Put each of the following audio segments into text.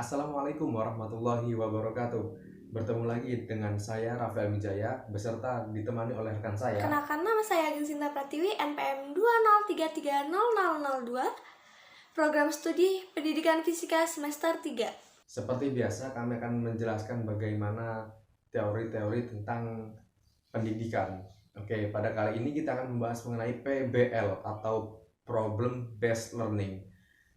Assalamualaikum warahmatullahi wabarakatuh. Bertemu lagi dengan saya Rafael Wijaya beserta ditemani oleh rekan saya. Kenalkan, nama saya Ageng Sinta Pratiwi, NPM 203300002, Program Studi Pendidikan Fisika semester 3. Seperti biasa, kami akan menjelaskan bagaimana teori-teori tentang pendidikan. Oke, pada kali ini kita akan membahas mengenai PBL atau Problem Based Learning.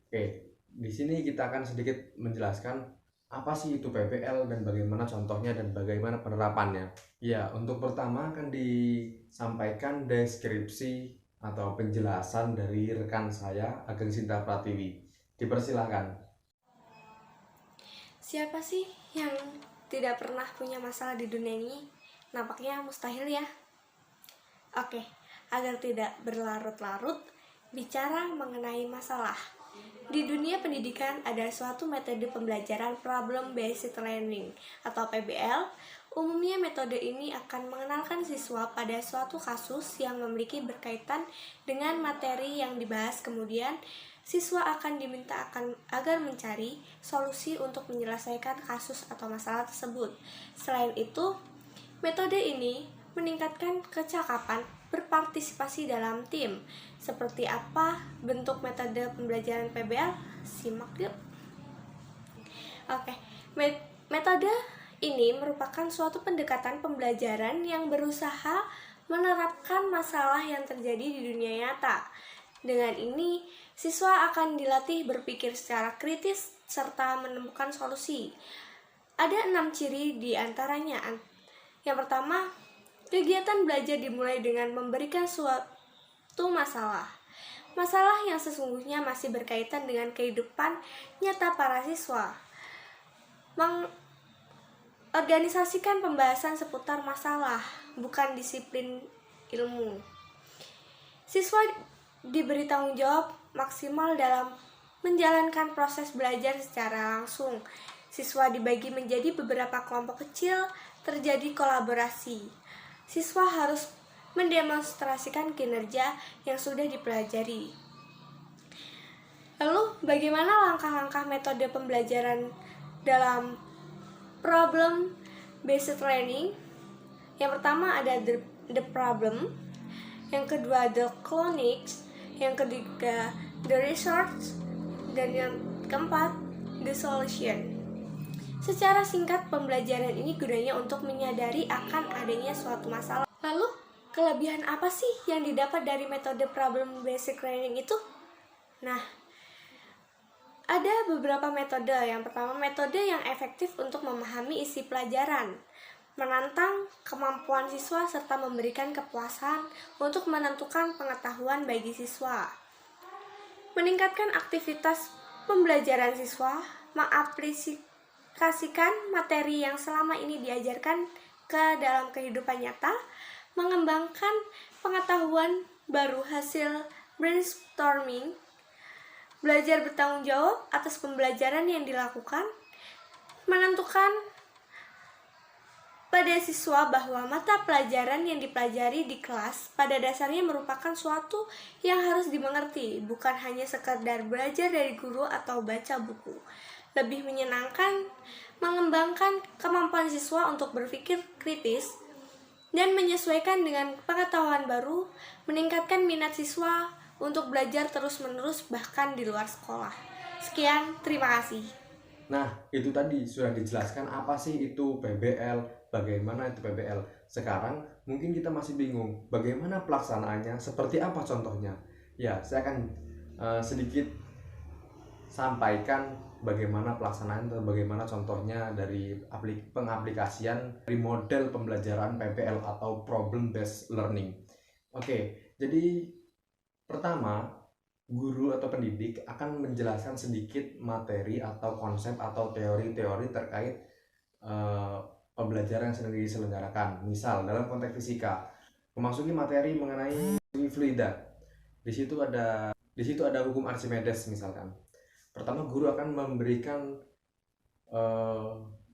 Oke, di sini kita akan sedikit menjelaskan apa sih itu PBL dan bagaimana contohnya dan bagaimana penerapannya. Ya, untuk pertama akan disampaikan deskripsi atau penjelasan dari rekan saya Ageng Sinta Pratiwi. Dipersilahkan. Siapa sih yang tidak pernah punya masalah di dunia ini? Nampaknya mustahil ya. Oke, agar tidak berlarut-larut bicara mengenai masalah. Di dunia pendidikan ada suatu metode pembelajaran Problem Based Learning atau PBL. Umumnya metode ini akan mengenalkan siswa pada suatu kasus yang memiliki berkaitan dengan materi yang dibahas. Kemudian siswa akan diminta agar mencari solusi untuk menyelesaikan kasus atau masalah tersebut. Selain itu, metode ini meningkatkan kecakapan berpartisipasi dalam tim. Seperti apa bentuk metode pembelajaran PBL? Simak yuk. Oke, metode ini merupakan suatu pendekatan pembelajaran yang berusaha menerapkan masalah yang terjadi di dunia nyata. Dengan ini, siswa akan dilatih berpikir secara kritis serta menemukan solusi. Ada 6 ciri di antaranya. Yang pertama, kegiatan belajar dimulai dengan memberikan suatu masalah. Masalah yang sesungguhnya masih berkaitan dengan kehidupan nyata para siswa. Organisasikan pembahasan seputar masalah, bukan disiplin ilmu. Siswa diberi tanggung jawab maksimal dalam menjalankan proses belajar secara langsung. Siswa dibagi menjadi beberapa kelompok kecil, terjadi kolaborasi. Siswa harus mendemonstrasikan kinerja yang sudah dipelajari. Lalu, bagaimana langkah-langkah metode pembelajaran dalam Problem Based Learning? Yang pertama ada the problem, yang kedua the clinics, yang ketiga the research, dan yang keempat the solution. Secara singkat, pembelajaran ini gunanya untuk menyadari akan adanya suatu masalah. Lalu, kelebihan apa sih yang didapat dari metode Problem Based Learning itu? Nah, ada beberapa metode. Yang pertama, metode yang efektif untuk memahami isi pelajaran, menantang kemampuan siswa serta memberikan kepuasan untuk menentukan pengetahuan bagi siswa, meningkatkan aktivitas pembelajaran siswa, mengaplikasikan materi yang selama ini diajarkan ke dalam kehidupan nyata, mengembangkan pengetahuan baru hasil brainstorming, belajar bertanggung jawab atas pembelajaran yang dilakukan, menentukan pada siswa bahwa mata pelajaran yang dipelajari di kelas pada dasarnya merupakan suatu yang harus dimengerti, bukan hanya sekedar belajar dari guru atau baca buku. Lebih menyenangkan, mengembangkan kemampuan siswa untuk berpikir kritis dan menyesuaikan dengan pengetahuan baru, meningkatkan minat siswa untuk belajar terus-menerus bahkan di luar sekolah. Sekian, terima kasih. Nah, itu tadi sudah dijelaskan apa sih itu PBL, bagaimana itu PBL. Sekarang mungkin kita masih bingung bagaimana pelaksanaannya, seperti apa contohnya. Ya, saya akan sedikit sampaikan bagaimana pelaksanaan atau bagaimana contohnya dari pengaplikasian dari model pembelajaran PBL atau Problem Based Learning. Oke, jadi pertama, guru atau pendidik akan menjelaskan sedikit materi atau konsep atau teori-teori terkait pembelajaran yang sedang diselenggarakan. Misal dalam konteks fisika, memasuki materi mengenai fluida. Di situ ada hukum Archimedes misalkan. Pertama, guru akan memberikan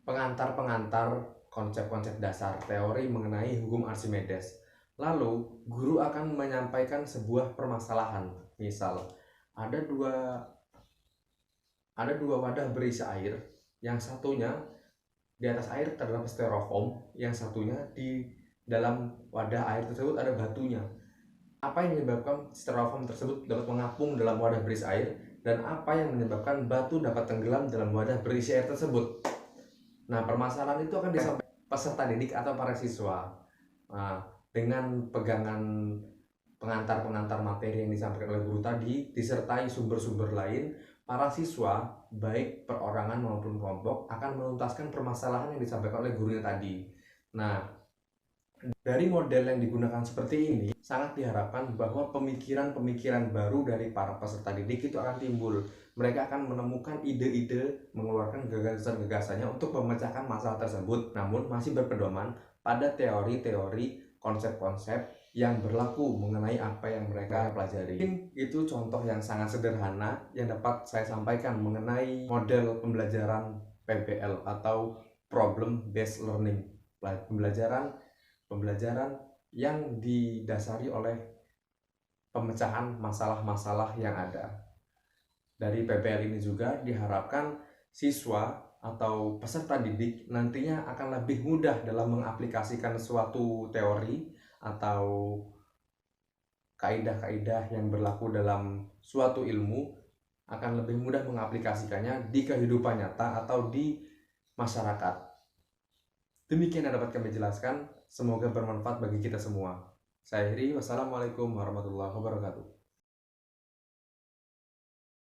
pengantar-pengantar konsep-konsep dasar teori mengenai hukum Archimedes. Lalu, guru akan menyampaikan sebuah permasalahan. Misal, ada dua wadah berisi air. Yang satunya di atas air terdapat styrofoam, yang satunya di dalam wadah air tersebut ada batunya. Apa yang menyebabkan styrofoam tersebut dapat mengapung dalam wadah berisi air, dan apa yang menyebabkan batu dapat tenggelam dalam wadah berisi air tersebut? Nah, permasalahan itu akan disampaikan peserta didik atau para siswa. Nah, dengan pegangan pengantar-pengantar materi yang disampaikan oleh guru tadi, disertai sumber-sumber lain, para siswa, baik perorangan maupun kelompok, akan menuntaskan permasalahan yang disampaikan oleh gurunya tadi. Nah, dari model yang digunakan seperti ini, sangat diharapkan bahwa pemikiran-pemikiran baru dari para peserta didik itu akan timbul. Mereka akan menemukan ide-ide, mengeluarkan gagasan-gagasannya untuk memecahkan masalah tersebut, namun masih berpedoman pada teori-teori, konsep-konsep yang berlaku mengenai apa yang mereka pelajari. Mungkin itu contoh yang sangat sederhana yang dapat saya sampaikan mengenai model pembelajaran PBL atau Problem Based Learning. Pembelajaran yang didasari oleh pemecahan masalah-masalah yang ada. Dari PBL ini juga diharapkan siswa atau peserta didik nantinya akan lebih mudah dalam mengaplikasikan suatu teori atau kaidah-kaidah yang berlaku dalam suatu ilmu, akan lebih mudah mengaplikasikannya di kehidupan nyata atau di masyarakat. Demikian yang dapat kami jelaskan, semoga bermanfaat bagi kita semua. Saya Heri, wassalamualaikum warahmatullahi wabarakatuh.